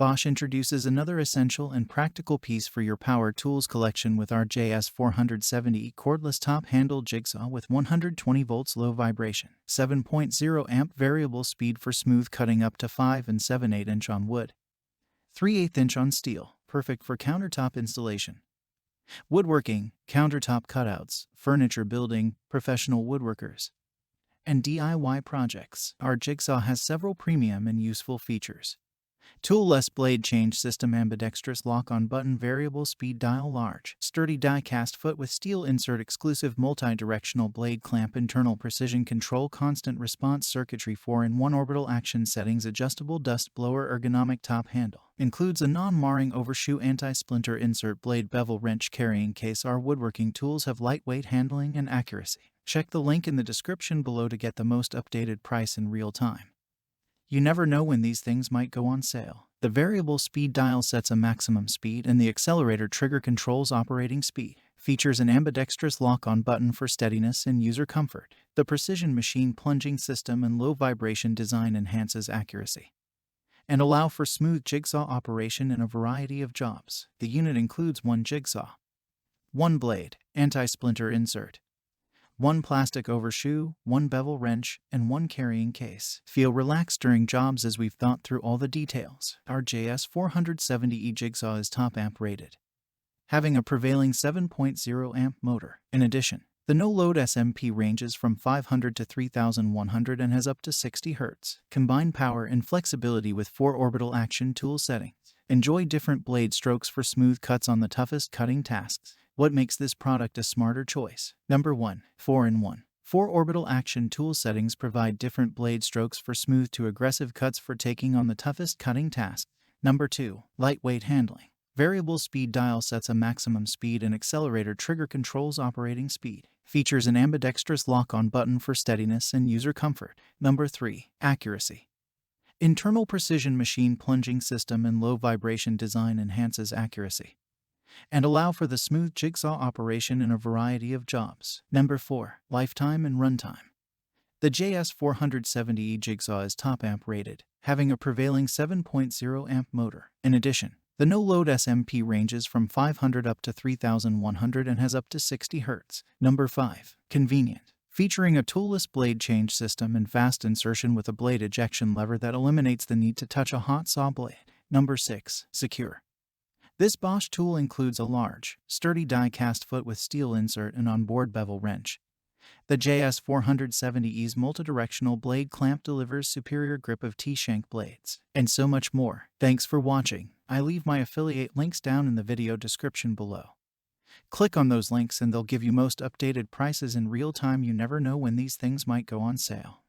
Bosch introduces another essential and practical piece for your power tools collection with our JS470E cordless top-handle jigsaw with 120 volts low vibration, 7.0 amp variable speed for smooth cutting up to 5 and 7/8 inch on wood, 3/8 inch on steel, perfect for countertop installation, woodworking, countertop cutouts, furniture building, professional woodworkers, and DIY projects. Our jigsaw has several premium and useful features. Tool-less blade change system, ambidextrous lock-on button, variable speed dial, large, sturdy die-cast foot with steel insert, exclusive multi-directional blade clamp, internal precision control, constant response circuitry, 4-in-1 orbital action settings, adjustable dust blower, ergonomic top handle. Includes a non-marring overshoe, anti-splinter insert, blade bevel, wrench, carrying case. Our woodworking tools have lightweight handling and accuracy. Check the link in the description below to get the most updated price in real time. You never know when these things might go on sale. The variable speed dial sets a maximum speed, and the accelerator trigger controls operating speed. Features an ambidextrous lock-on button for steadiness and user comfort. The precision machine plunging system and low vibration design enhances accuracy and allow for smooth jigsaw operation in a variety of jobs. The unit includes 1 jigsaw, 1 blade, anti-splinter insert, 1 plastic overshoe, 1 bevel wrench, and 1 carrying case. Feel relaxed during jobs as we've thought through all the details. Our JS470E Jigsaw is top amp rated, having a prevailing 7.0 amp motor. In addition, the no-load SMP ranges from 500 to 3100 and has up to 60 Hz. Combined power and flexibility with 4 orbital action tool settings. Enjoy different blade strokes for smooth cuts on the toughest cutting tasks. What makes this product a smarter choice? Number 1. 4-in-1. 4 orbital action tool settings provide different blade strokes for smooth to aggressive cuts for taking on the toughest cutting tasks. Number 2. Lightweight handling. Variable speed dial sets a maximum speed, and accelerator trigger controls operating speed. Features an ambidextrous lock-on button for steadiness and user comfort. Number 3. Accuracy. Internal precision machine plunging system and low vibration design enhances accuracy and allow for the smooth jigsaw operation in a variety of jobs. Number 4. Lifetime and runtime. The JS470E Jigsaw is top amp rated, having a prevailing 7.0 amp motor. In addition, the no-load SMP ranges from 500 up to 3100 and has up to 60 Hz. Number 5. Convenient. Featuring a toolless blade change system and fast insertion with a blade ejection lever that eliminates the need to touch a hot saw blade. Number 6. Secure. This Bosch tool includes a large, sturdy die-cast foot with steel insert and onboard bevel wrench. The JS470E's multi-directional blade clamp delivers superior grip of T-shank blades, and so much more. Thanks for watching. I leave my affiliate links down in the video description below. Click on those links and they'll give you most updated prices in real time. You never know when these things might go on sale.